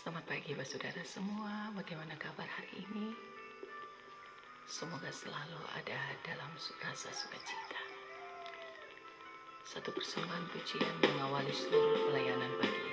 Selamat pagi saudara semua, bagaimana kabar hari ini? Semoga selalu ada dalam rasa sukacita. Satu persembahan pujian mengawali seluruh pelayanan pagi ini.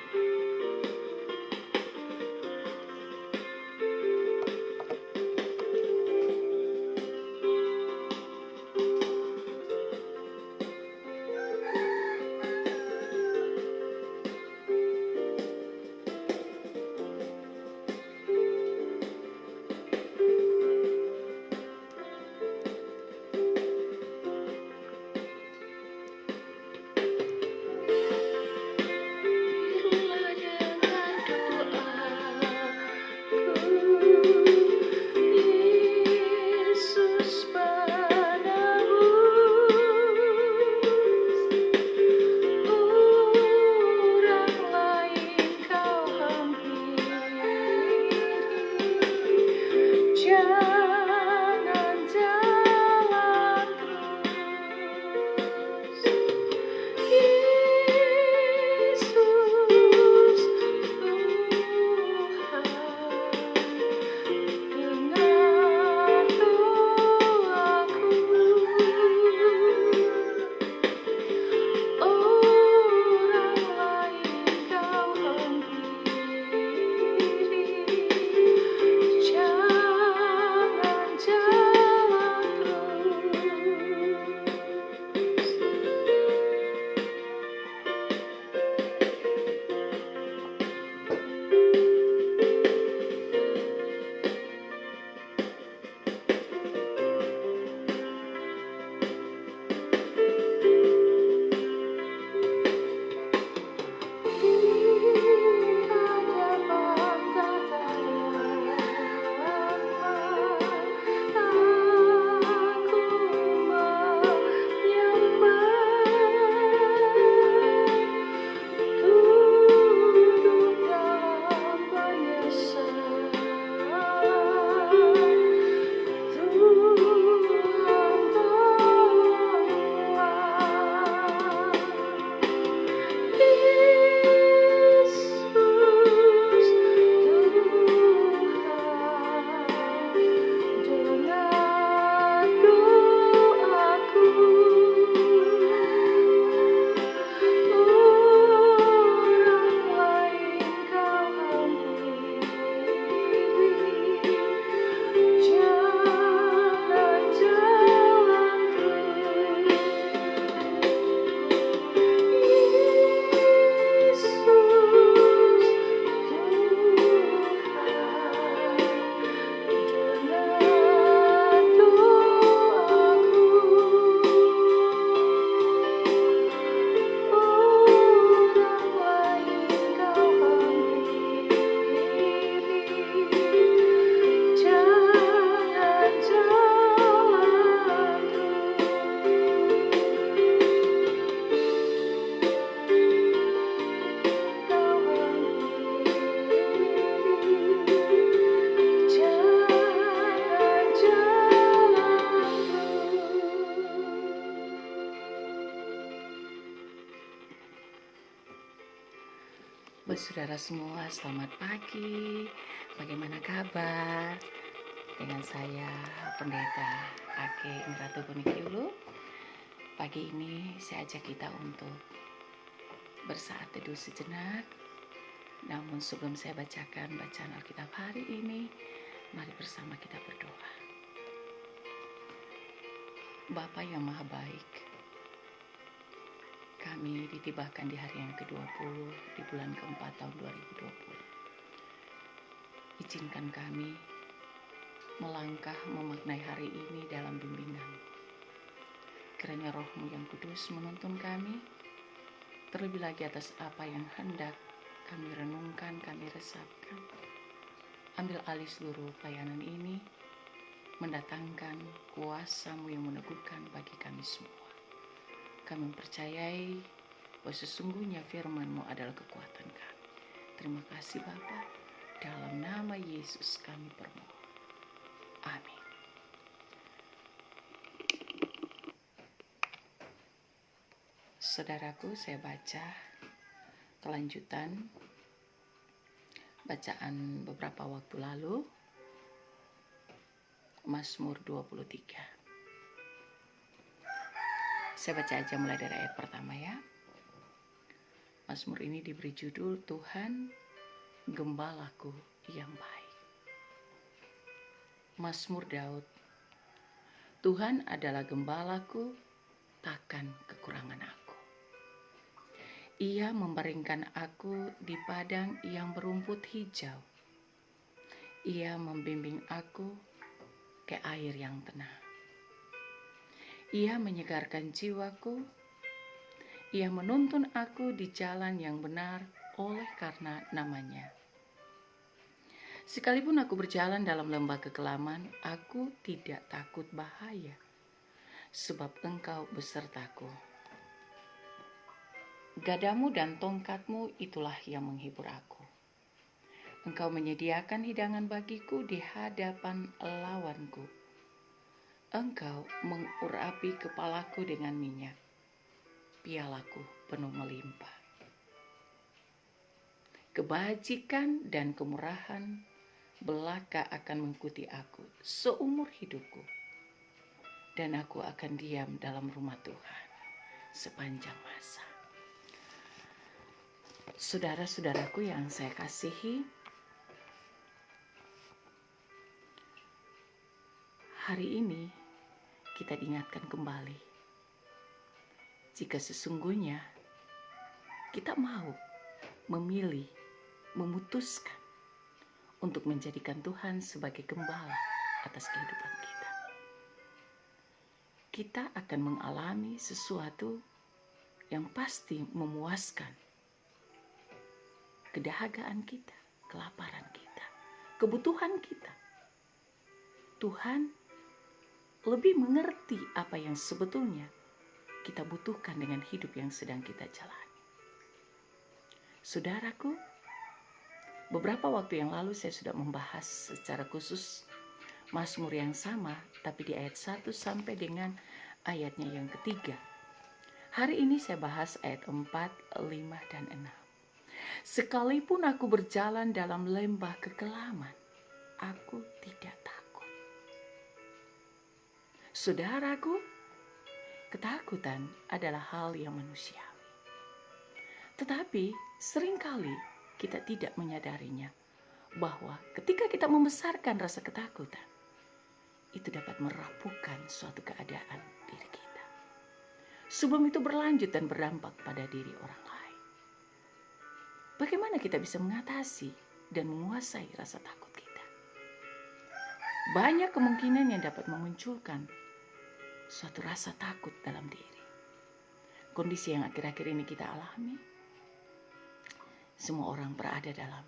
Saudara semua, selamat pagi. Bagaimana kabar? Dengan saya Pendeta Ake Ingratu Punikyulu. Pagi ini saya ajak kita untuk bersaat teduh sejenak. Namun sebelum saya bacakan bacaan Alkitab hari ini, mari bersama kita berdoa. Bapa yang Maha Baik, kami ditibahkan di hari yang ke-20 di bulan keempat tahun 2020. Izinkan kami melangkah memaknai hari ini dalam bimbingan. Kiranya Roh-Mu yang kudus menuntun kami, terlebih lagi atas apa yang hendak kami renungkan, kami resapkan. Ambil alih seluruh pelayanan ini, mendatangkan kuasa-Mu yang meneguhkan bagi kami semua. Kami mempercayai bahwa sesungguhnya firman-Mu adalah kekuatan kami. Terima kasih Bapa, dalam nama Yesus kami bermohon. Amin. Saudaraku, saya baca kelanjutan bacaan beberapa waktu lalu, Mazmur 23. Saya baca aja mulai dari ayat pertama ya. Mazmur ini diberi judul Tuhan Gembalaku yang baik. Mazmur Daud. Tuhan adalah gembalaku, takkan kekurangan aku. Ia membaringkan aku di padang yang berumput hijau. Ia membimbing aku ke air yang tenang. Ia menyegarkan jiwaku. Ia menuntun aku di jalan yang benar oleh karena namanya. Sekalipun aku berjalan dalam lembah kekelaman, aku tidak takut bahaya, sebab Engkau besertaku. Gadamu dan tongkatmu itulah yang menghibur aku. Engkau menyediakan hidangan bagiku di hadapan lawanku. Engkau mengurapi kepalaku dengan minyak. Pialaku penuh melimpah. Kebajikan dan kemurahan belaka akan mengikuti aku seumur hidupku. Dan aku akan diam dalam rumah Tuhan sepanjang masa. Saudara-saudaraku yang saya kasihi, hari ini kita diingatkan kembali, jika sesungguhnya kita mau memilih, memutuskan untuk menjadikan Tuhan sebagai gembala atas kehidupan kita, kita akan mengalami sesuatu yang pasti memuaskan kedahagaan kita, kelaparan kita, kebutuhan kita. Tuhan lebih mengerti apa yang sebetulnya kita butuhkan dengan hidup yang sedang kita jalani. Saudaraku, beberapa waktu yang lalu saya sudah membahas secara khusus Mazmur yang sama, tapi di ayat 1 sampai dengan ayatnya yang ketiga. Hari ini saya bahas ayat 4, 5, dan 6. Sekalipun aku berjalan dalam lembah kekelaman, aku tidak takut. Saudaraku, ketakutan adalah hal yang manusiawi. Tetapi seringkali kita tidak menyadarinya, bahwa ketika kita membesarkan rasa ketakutan, itu dapat merapuhkan suatu keadaan diri kita. Sebelum itu berlanjut dan berdampak pada diri orang lain. Bagaimana kita bisa mengatasi dan menguasai rasa takut kita? Banyak kemungkinan yang dapat memunculkan suatu rasa takut dalam diri. Kondisi yang akhir-akhir ini kita alami, semua orang berada dalam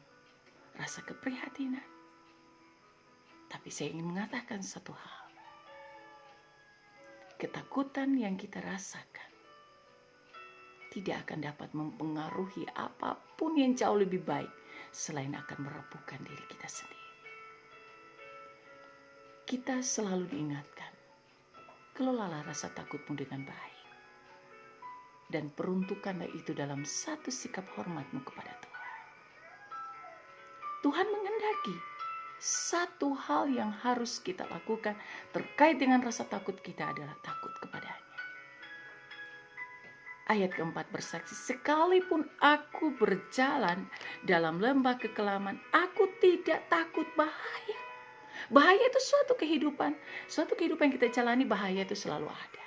rasa keprihatinan. Tapi saya ingin mengatakan satu hal. Ketakutan yang kita rasakan tidak akan dapat mempengaruhi apapun yang jauh lebih baik selain akan merapuhkan diri kita sendiri. Kita selalu diingatkan, kelolalah rasa takutmu dengan baik. Dan peruntukanlah itu dalam satu sikap hormatmu kepada Tuhan. Tuhan menghendaki satu hal yang harus kita lakukan terkait dengan rasa takut kita adalah takut kepadanya. Ayat keempat bersaksi, sekalipun aku berjalan dalam lembah kekelaman, aku tidak takut bahaya. Bahaya itu suatu kehidupan yang kita jalani, bahaya itu selalu ada.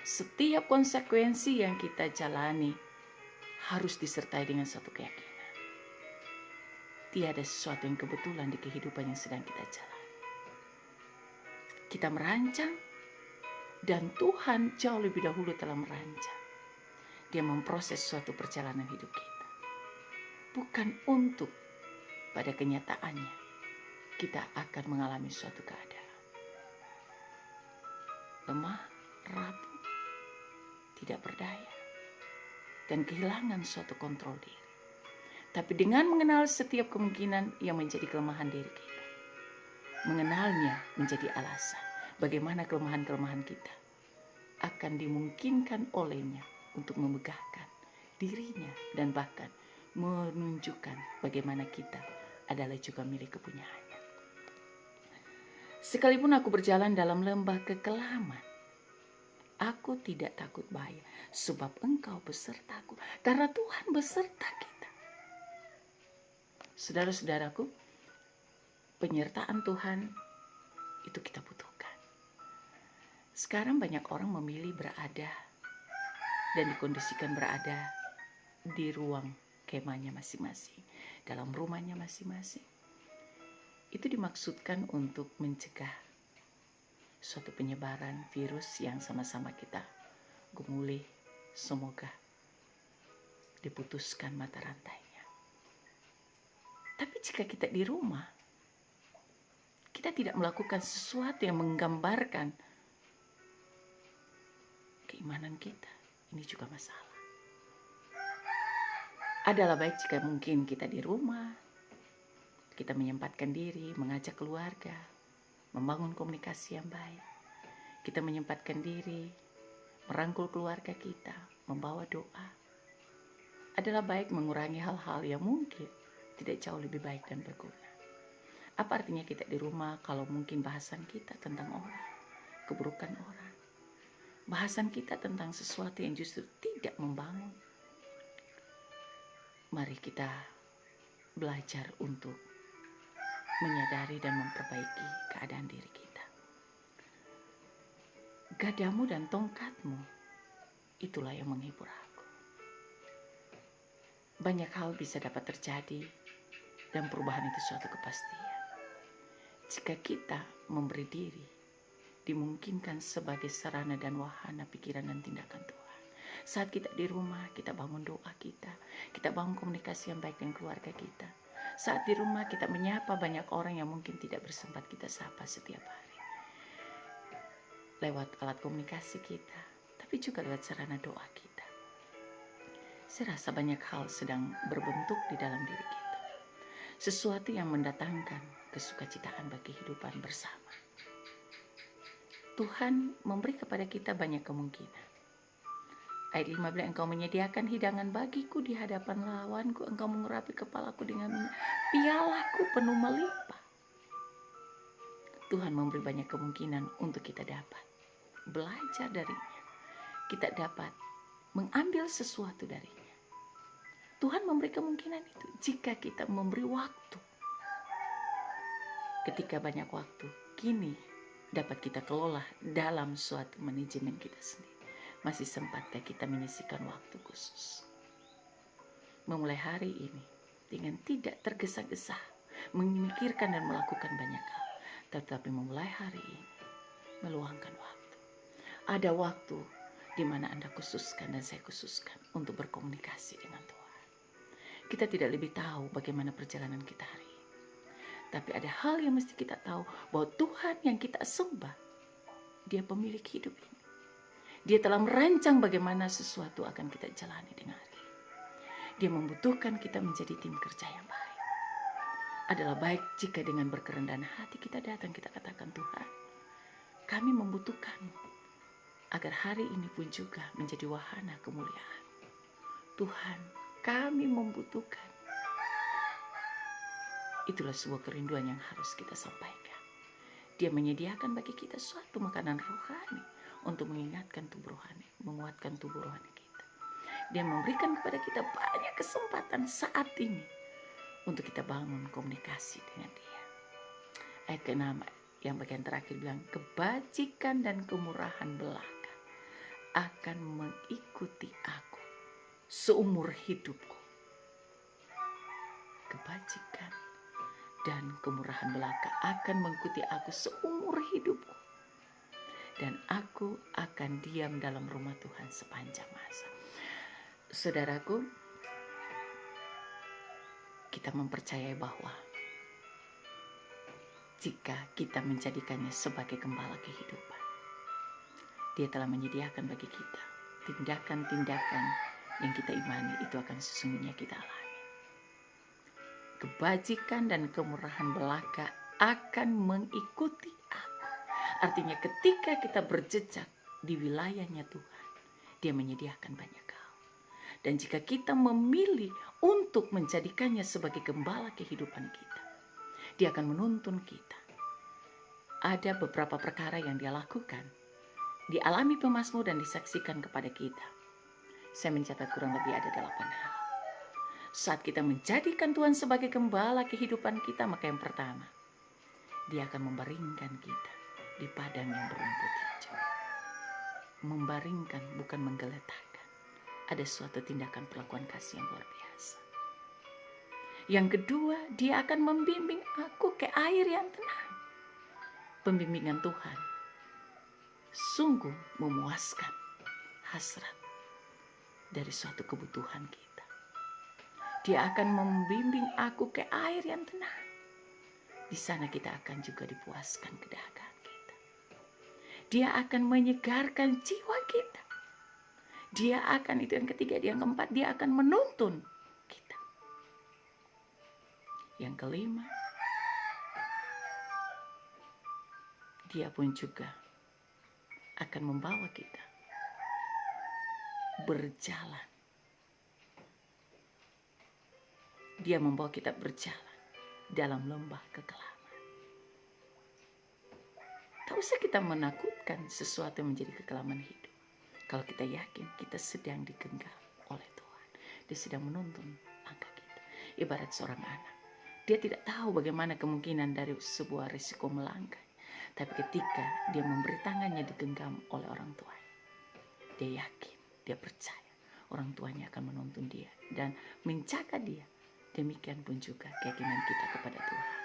Setiap konsekuensi yang kita jalani harus disertai dengan satu keyakinan. Tiada sesuatu yang kebetulan di kehidupan yang sedang kita jalani. Kita merancang dan Tuhan jauh lebih dahulu telah merancang. Dia memproses suatu perjalanan hidup kita. Bukan untuk pada kenyataannya kita akan mengalami suatu keadaan lemah, rapuh, tidak berdaya, dan kehilangan suatu kontrol diri. Tapi dengan mengenal setiap kemungkinan yang menjadi kelemahan diri kita, mengenalnya menjadi alasan bagaimana kelemahan-kelemahan kita akan dimungkinkan olehnya untuk memegahkan dirinya dan bahkan menunjukkan bagaimana kita adalah juga milik kepunyaannya. Sekalipun aku berjalan dalam lembah kekelaman, aku tidak takut bahaya, sebab Engkau besertaku. Karena Tuhan beserta kita. Saudara-saudaraku, penyertaan Tuhan itu kita butuhkan. Sekarang banyak orang memilih berada dan dikondisikan berada di ruang kemahnya masing-masing, dalam rumahnya masing-masing. Itu dimaksudkan untuk mencegah suatu penyebaran virus yang sama-sama kita gumuli. Semoga diputuskan mata rantainya. Tapi jika kita di rumah, kita tidak melakukan sesuatu yang menggambarkan keimanan kita, ini juga masalah. Adalah baik jika mungkin kita di rumah, kita menyempatkan diri, mengajak keluarga, membangun komunikasi yang baik. Kita menyempatkan diri, merangkul keluarga kita, membawa doa. Adalah baik mengurangi hal-hal yang mungkin tidak jauh lebih baik dan berguna. Apa artinya kita di rumah kalau mungkin bahasan kita tentang orang, keburukan orang. Bahasan kita tentang sesuatu yang justru tidak membangun. Mari kita belajar untuk menyadari dan memperbaiki keadaan diri kita. Gadamu dan tongkatmu, itulah yang menghibur aku. Banyak hal bisa dapat terjadi dan perubahan itu suatu kepastian. Jika kita memberi diri, dimungkinkan sebagai sarana dan wahana pikiran dan tindakan Tuhan. Saat kita di rumah, kita bangun doa kita bangun komunikasi yang baik dengan keluarga kita. Saat di rumah kita menyapa banyak orang yang mungkin tidak bersempat kita sapa setiap hari. Lewat alat komunikasi kita, tapi juga lewat sarana doa kita. Saya rasa banyak hal sedang berbentuk di dalam diri kita. Sesuatu yang mendatangkan kesukacitaan bagi kehidupan bersama. Tuhan memberi kepada kita banyak kemungkinan. Ayat 15, Engkau menyediakan hidangan bagiku di hadapan lawanku, Engkau mengurapi kepalaku dengan minyak, pialaku penuh melimpah. Tuhan memberi banyak kemungkinan untuk kita dapat belajar darinya. Kita dapat mengambil sesuatu darinya. Tuhan memberi kemungkinan itu jika kita memberi waktu. Ketika banyak waktu, kini dapat kita kelola dalam suatu manajemen kita sendiri. Masih sempatkah kita menyisihkan waktu khusus? Memulai hari ini dengan tidak tergesa-gesa, memikirkan dan melakukan banyak hal. Tetapi memulai hari ini, meluangkan waktu. Ada waktu di mana Anda khususkan dan saya khususkan untuk berkomunikasi dengan Tuhan. Kita tidak lebih tahu bagaimana perjalanan kita hari ini. Tapi ada hal yang mesti kita tahu, bahwa Tuhan yang kita sembah, Dia pemilik hidup ini. Dia telah merancang bagaimana sesuatu akan kita jalani dengan hari ini. Dia membutuhkan kita menjadi tim kerja yang baik. Adalah baik jika dengan berkerendahan hati kita datang, kita katakan, Tuhan, kami membutuhkan-Mu, agar hari ini pun juga menjadi wahana kemuliaan. Tuhan, kami membutuhkan. Itulah sebuah kerinduan yang harus kita sampaikan. Dia menyediakan bagi kita suatu makanan rohani untuk mengingatkan tubuh rohani, menguatkan tubuh rohani kita. Dia memberikan kepada kita banyak kesempatan saat ini untuk kita bangun komunikasi dengan Dia. Ayat ke-6 yang bagian terakhir bilang, kebajikan dan kemurahan belaka akan mengikuti aku seumur hidupku. Kebajikan dan kemurahan belaka akan mengikuti aku seumur hidupku. Dan aku akan diam dalam rumah Tuhan sepanjang masa. Saudaraku, kita mempercayai bahwa jika kita menjadikannya sebagai gembala kehidupan, Dia telah menyediakan bagi kita tindakan-tindakan yang kita imani itu akan sesungguhnya kita alami. Kebajikan dan kemurahan belaka akan mengikuti aku. Artinya ketika kita berjejak di wilayahnya Tuhan, Dia menyediakan banyak hal. Dan jika kita memilih untuk menjadikannya sebagai gembala kehidupan kita, dia akan menuntun kita. Ada beberapa perkara yang dia lakukan, dialami pemazmur dan disaksikan kepada kita. Saya mencatat kurang lebih ada 8 hal. Saat kita menjadikan Tuhan sebagai gembala kehidupan kita, maka yang pertama, dia akan membaringkan kita di padang yang berumput hijau. Membaringkan bukan menggeletakkan. Ada suatu tindakan perlakuan kasih yang luar biasa. Yang kedua, dia akan membimbing aku ke air yang tenang. Pembimbingan Tuhan sungguh memuaskan hasrat dari suatu kebutuhan kita. Dia akan membimbing aku ke air yang tenang. Di sana kita akan juga dipuaskan kedahagaan kita. Dia akan menyegarkan jiwa kita. Dia akan, itu yang ketiga. Yang keempat, dia akan menuntun kita. Yang kelima, dia pun juga akan membawa kita berjalan. Dia membawa kita berjalan dalam lembah kekelaman. Tak usah kita menakutkan sesuatu yang menjadi kekelaman hidup. Kalau kita yakin kita sedang digenggam oleh Tuhan. Dia sedang menuntun langkah kita. Ibarat seorang anak. Dia tidak tahu bagaimana kemungkinan dari sebuah risiko melangkah. Tapi ketika dia memberi tangannya digenggam oleh orang tua, dia yakin, dia percaya orang tuanya akan menuntun dia dan menjaga dia. Demikian pun juga keyakinan kita kepada Tuhan.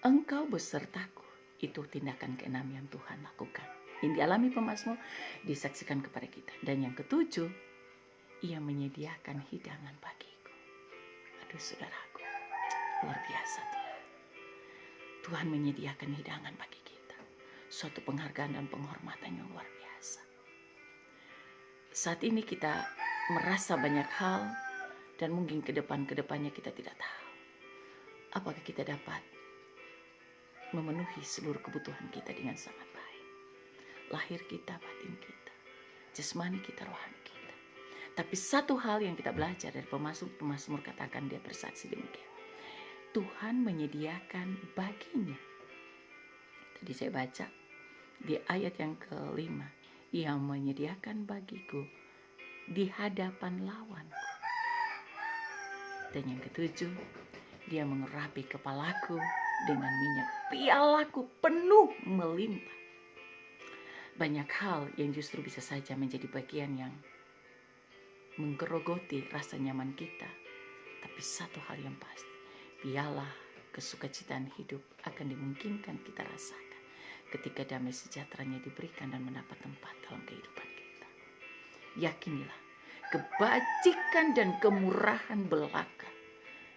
Engkau besertaku, itu tindakan keenam yang Tuhan lakukan. Yang dialami pemazmur disaksikan kepada kita. Dan yang ketujuh, ia menyediakan hidangan bagiku. Aduh saudaraku, luar biasa Tuhan. Tuhan menyediakan hidangan bagi kita. Suatu penghargaan dan penghormatan yang luar biasa. Saat ini kita merasa banyak hal dan mungkin kedepannya kita tidak tahu. Apakah kita dapat memenuhi seluruh kebutuhan kita dengan sangat baik. Lahir kita, batin kita, jasmani kita, rohani kita. Tapi satu hal yang kita belajar dari pemazmur katakan, dia bersaksi demikian. Tuhan menyediakan baginya. Tadi saya baca di ayat yang kelima, ia menyediakan bagiku di hadapan lawanku. Dan yang ketujuh, dia mengurapi kepalaku dengan minyak, pialaku penuh melimpah. Banyak hal yang justru bisa saja menjadi bagian yang menggerogoti rasa nyaman kita. Tapi satu hal yang pasti, piala kesukacitaan hidup akan dimungkinkan kita rasakan ketika damai sejahteranya diberikan dan mendapat tempat dalam kehidupan kita. Yakinilah, kebajikan dan kemurahan belaka.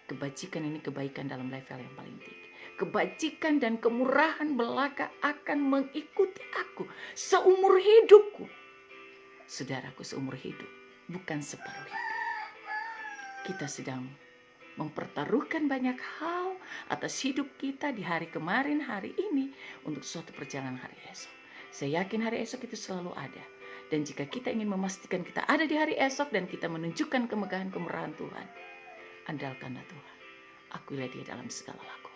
Kebajikan ini kebaikan dalam level yang paling tinggi. Kebajikan dan kemurahan belaka akan mengikuti aku seumur hidupku. Saudaraku, seumur hidup, bukan separuh hidup. Kita sedang mempertaruhkan banyak hal atas hidup kita di hari kemarin, hari ini, untuk suatu perjalanan hari esok. Saya yakin hari esok itu selalu ada. Dan jika kita ingin memastikan kita ada di hari esok dan kita menunjukkan kemegahan kemurahan Tuhan, andalkanlah Tuhan. Akuilah dia dalam segala laku.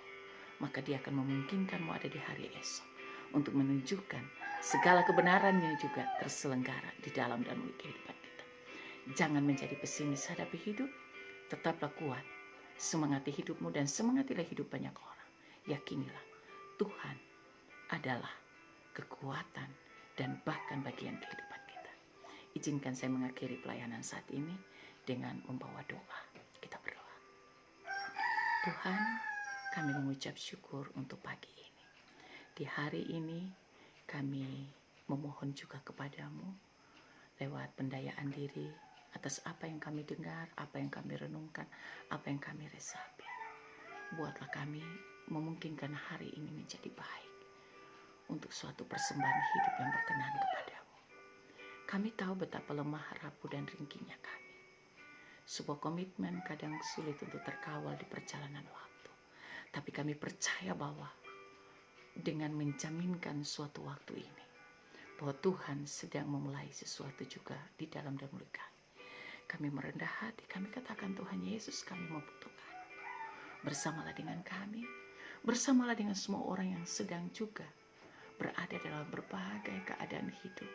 Maka dia akan memungkinkanmu ada di hari esok untuk menunjukkan segala kebenarannya juga terselenggara di dalam dan melalui kehidupan kita. Jangan menjadi pesimis hadapi hidup, tetaplah kuat, semangati hidupmu dan semangatilah hidup banyak orang. Yakinilah Tuhan adalah kekuatan dan bahkan bagian kehidupan kita. Izinkan saya mengakhiri pelayanan saat ini dengan membawa doa. Kita berdoa. Tuhan, kami mengucap syukur untuk pagi ini. Di hari ini kami memohon juga kepadamu lewat pendayaan diri atas apa yang kami dengar, apa yang kami renungkan, apa yang kami resapi. Buatlah kami memungkinkan hari ini menjadi baik untuk suatu persembahan hidup yang berkenan kepadamu. Kami tahu betapa lemah, rapuh, dan ringkihnya kami. Sebuah komitmen kadang sulit untuk terkawal di perjalanan waktu. Tapi kami percaya bahwa dengan menjaminkan suatu waktu ini, bahwa Tuhan sedang memulai sesuatu juga di dalam dan mulut kami. Kami merendah hati, kami katakan Tuhan Yesus kami membutuhkan. Bersamalah dengan kami, bersamalah dengan semua orang yang sedang juga berada dalam berbagai keadaan hidup.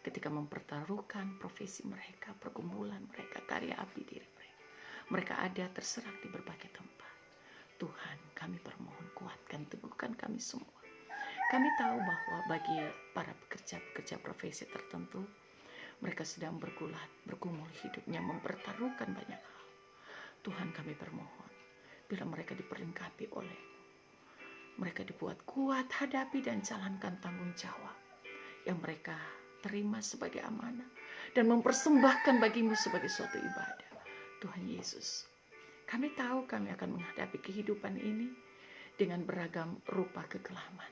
Ketika mempertaruhkan profesi mereka, pergumulan mereka, karya abdi diri mereka. Mereka ada terserak di berbagai tempat. Tuhan, kami permohon kuatkan, teguhkan kami semua. Kami tahu bahwa bagi para pekerja-pekerja profesi tertentu, mereka sedang bergulat, bergumul hidupnya, mempertaruhkan banyak hal. Tuhan, kami permohon, bila mereka diperlengkapi oleh mereka dibuat kuat, hadapi dan jalankan tanggung jawab yang mereka terima sebagai amanah dan mempersembahkan bagimu sebagai suatu ibadah. Tuhan Yesus, kami tahu kami akan menghadapi kehidupan ini dengan beragam rupa kekelaman.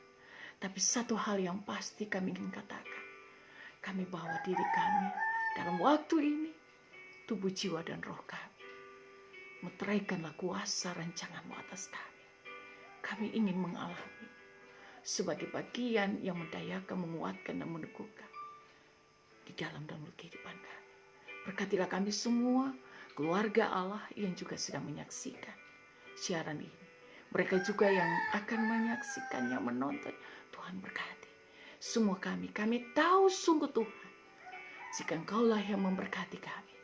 Tapi satu hal yang pasti kami ingin katakan, kami bawa diri kami dalam waktu ini, tubuh, jiwa, dan roh kami. Meteraikanlah kuasa rancangan-Mu atas kami. Kami ingin mengalami sebagai bagian yang mendayakan, menguatkan, dan meneguhkan di dalam dan melalui kehidupan kami. Berkatilah kami semua, keluarga Allah yang juga sedang menyaksikan siaran ini. Mereka juga yang akan menyaksikannya, menonton. Tuhan berkati semua kami. Kami tahu sungguh Tuhan, jika Engkaulah yang memberkati kami,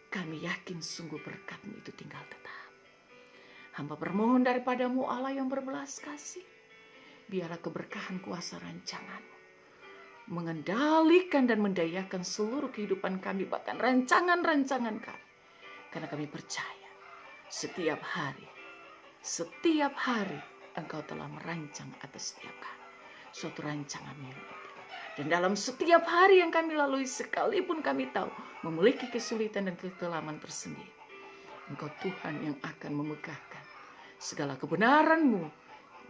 kami yakin sungguh berkat-Mu itu tinggal tetap. Hamba bermohon daripadamu Allah yang berbelas kasih, biarlah keberkahan kuasa rancangan-Mu mengendalikan dan mendayakan seluruh kehidupan kami, bahkan rancangan-rancangan kami. Karena kami percaya setiap hari Engkau telah merancang atas setiap kami suatu rancangan yang indah. Dan dalam setiap hari yang kami lalui, sekalipun kami tahu memiliki kesulitan dan kekelaman tersendiri, Engkau Tuhan yang akan memegahkan segala kebenaran-Mu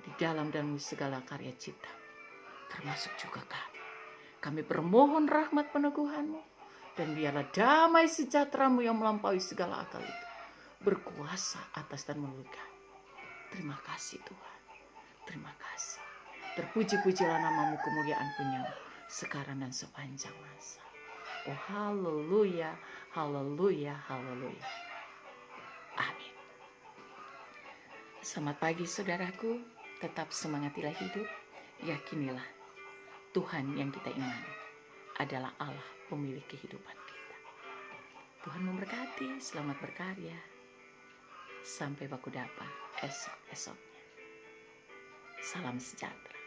di dalam dan segala karya cipta, termasuk juga kami. Kami bermohon rahmat peneguhan-Mu, dan biarlah damai sejahtera-Mu yang melampaui segala akal itu berkuasa atas dan melalui kami. Terima kasih Tuhan, terima kasih. Terpuji-pujilah nama-Mu, kemuliaan punya-Mu sekarang dan sepanjang masa. Oh haleluya, haleluya, haleluya. Amin. Selamat pagi saudaraku, tetap semangatilah hidup, yakinilah Tuhan yang kita imani adalah Allah pemilik kehidupan kita. Tuhan memberkati, selamat berkarya. Sampai baku dapa esok-esoknya. Salam sejahtera.